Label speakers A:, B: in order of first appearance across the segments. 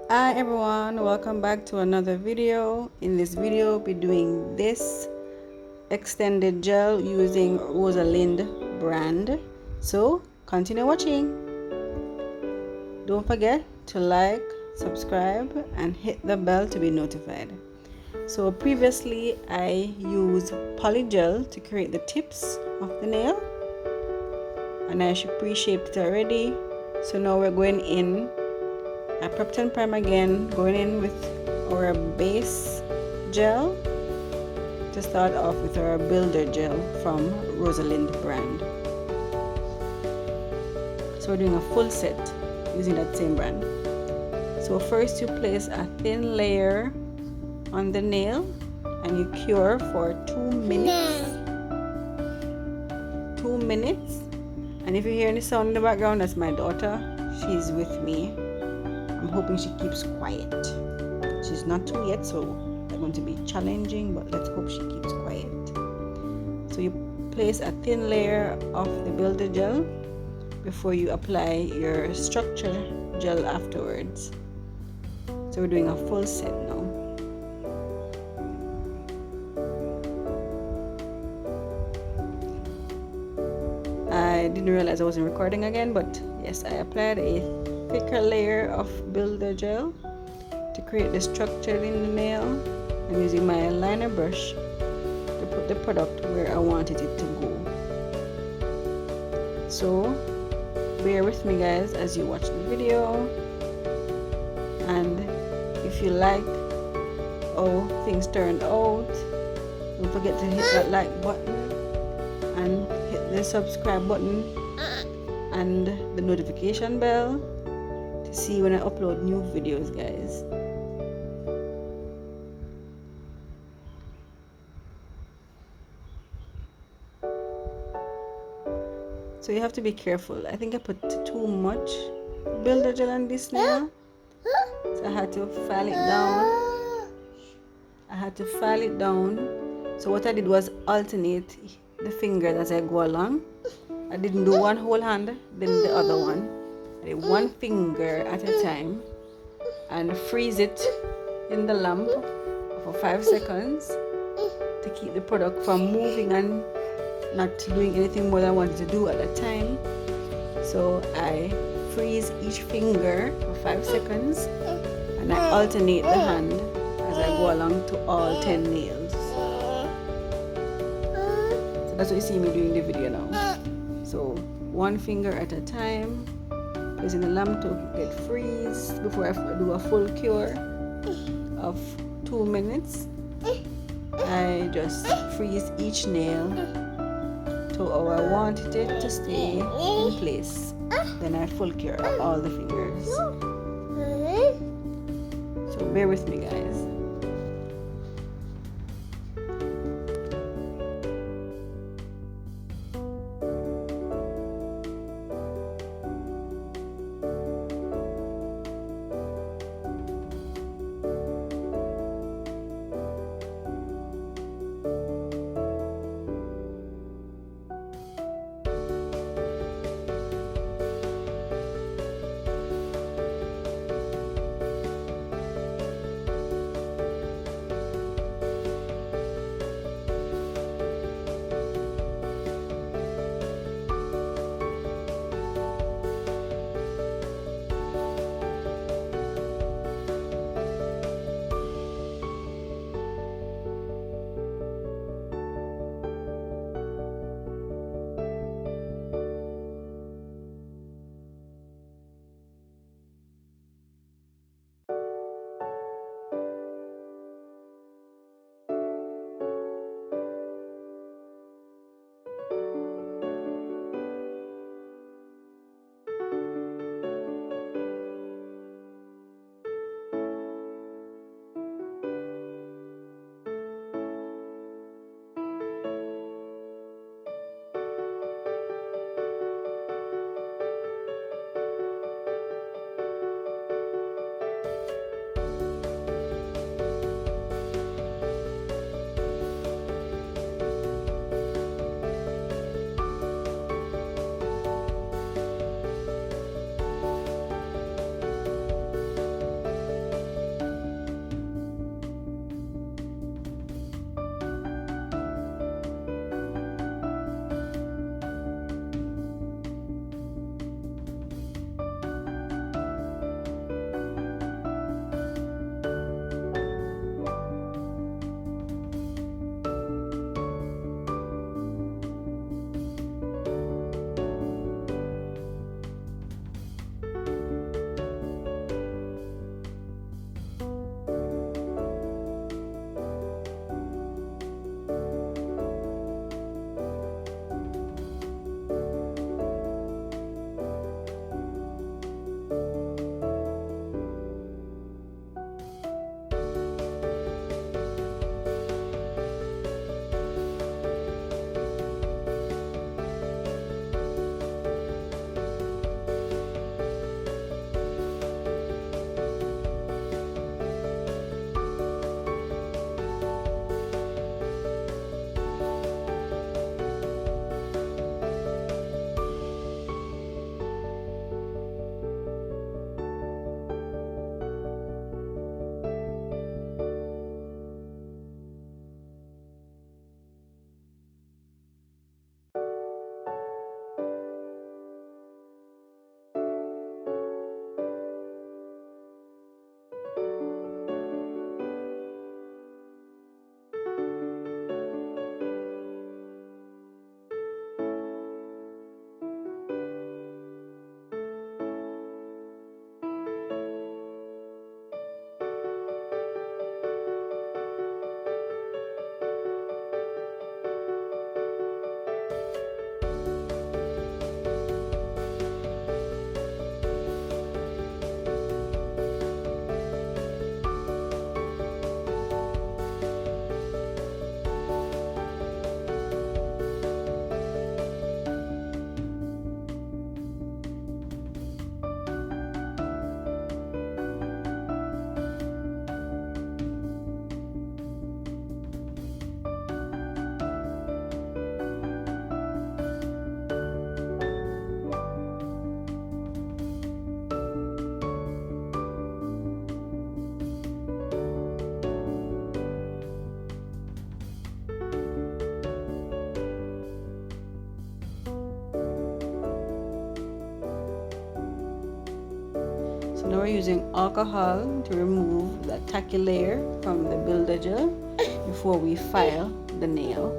A: Hi everyone, welcome back to another video. In this video, we'll be doing this extended gel using Rosalind brand. So continue watching. Don't forget to like, subscribe and hit the bell to be notified. So previously I used polygel to create the tips of the nail and I pre-shaped it already. So now we're going in. I prepped and prime again, going in with our base gel to start off with our builder gel from Rosalind brand. So we're doing a full set using that same brand. So first you place a thin layer on the nail and you cure for 2 minutes. 2 minutes. And if you hear any sound in the background, that's my daughter. She's with me. I'm hoping she keeps quiet. She's not 2 yet, so it's going to be challenging, but let's hope she keeps quiet. So you place a thin layer of the builder gel before you apply your structure gel afterwards. So we're doing a full set now. I didn't realize I wasn't recording again, but yes, I applied a thicker layer of builder gel to create the structure in the nail. I'm using my liner brush to put the product where I wanted it to go. So bear with me guys as you watch the video, and if you like how things turned out, don't forget to hit that like button and hit the subscribe button and the notification bell to see when I upload new videos, guys. So you have to be careful. I think I put too much builder gel on this nail, so I had to file it down. So what I did was alternate the fingers as I go along. I didn't do one whole hand, then the other one. I did one finger at a time and freeze it in the lamp for 5 seconds to keep the product from moving and not doing anything more than I wanted to do at that time. So I freeze each finger for 5 seconds and I alternate the hand as I go along to all 10 nails. So that's what you see me doing the video now. So one finger at a time, placing the lamp to get freeze before I do a full cure of 2 minutes. I just freeze each nail to how I wanted it to stay in place. Then I full cure all the fingers. So bear with me guys. we're using alcohol to remove the tacky layer from the builder gel before we file the nail.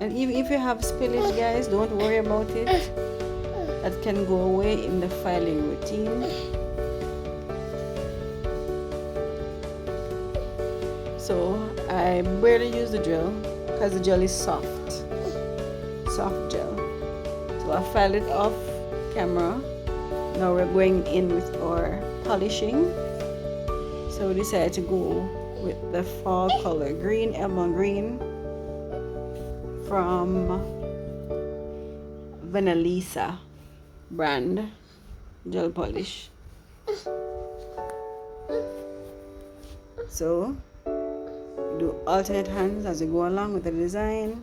A: And even if you have spillage, guys, don't worry about it. That can go away in the filing routine. So I barely use the gel because the gel is soft gel. So I filed it off camera. Now we're going in with our polishing. So we decided to go with the fall color green, Elmo green from Vanillisa brand gel polish. So do alternate hands as we go along with the design.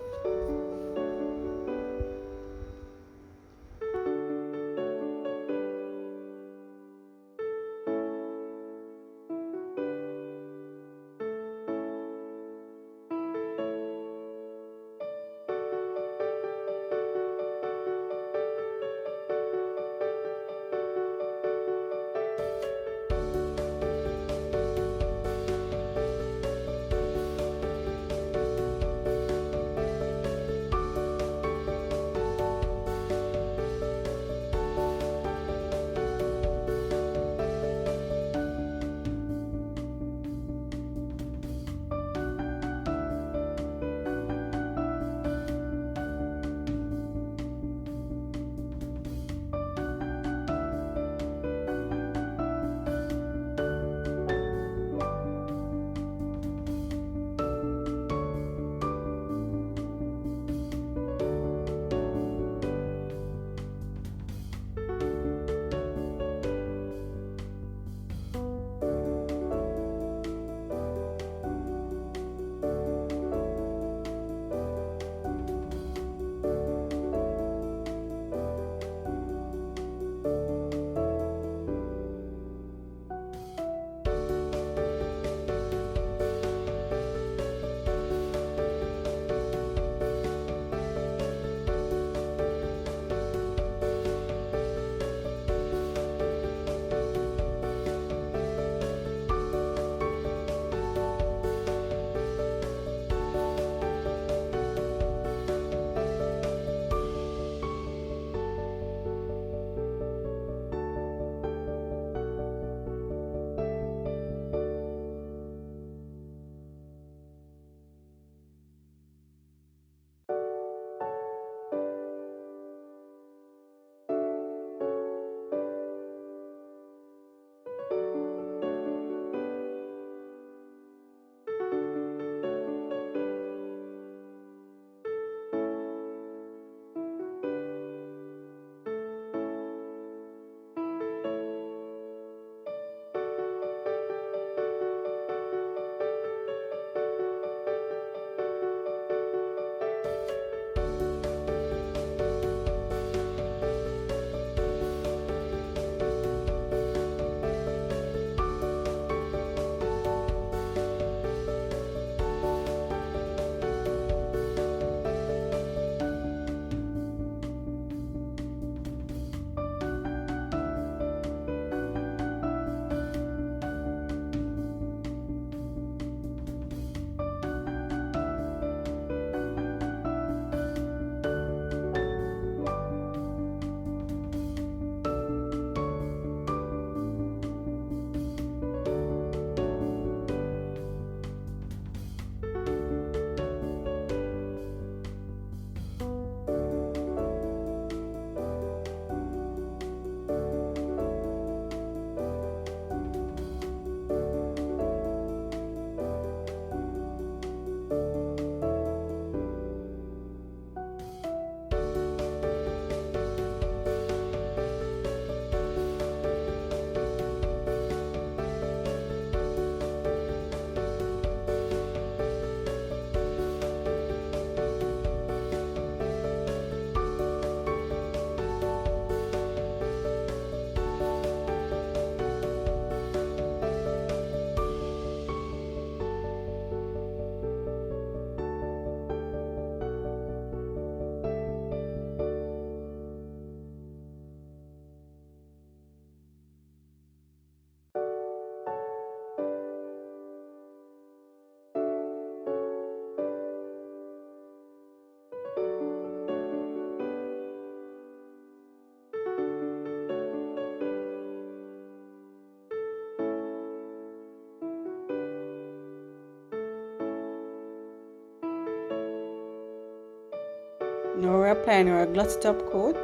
A: Now we're applying our glossy top coat,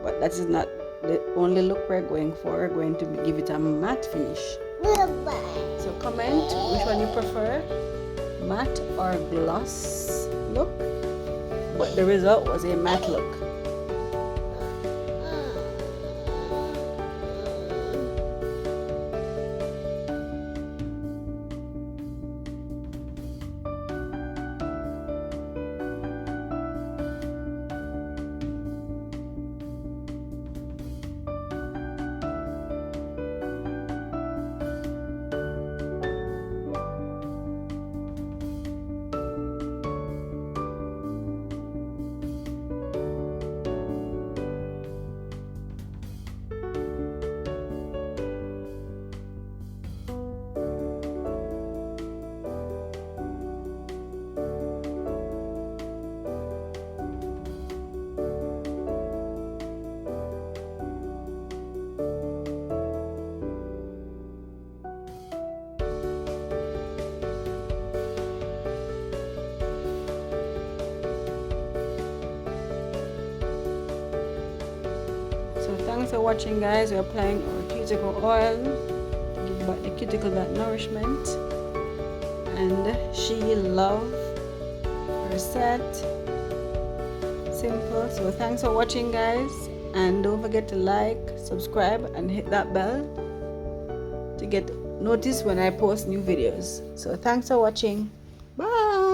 A: but that is not the only look we're going for. We're going to give it a matte finish. So comment which one you prefer, matte or gloss look, but the result was a matte look. So thanks for watching, guys. We're applying our cuticle oil to give back the cuticle that nourishment, and she love her set. Simple. So thanks for watching, guys, and don't forget to like, subscribe, and hit that bell to get notice when I post new videos. So thanks for watching. Bye.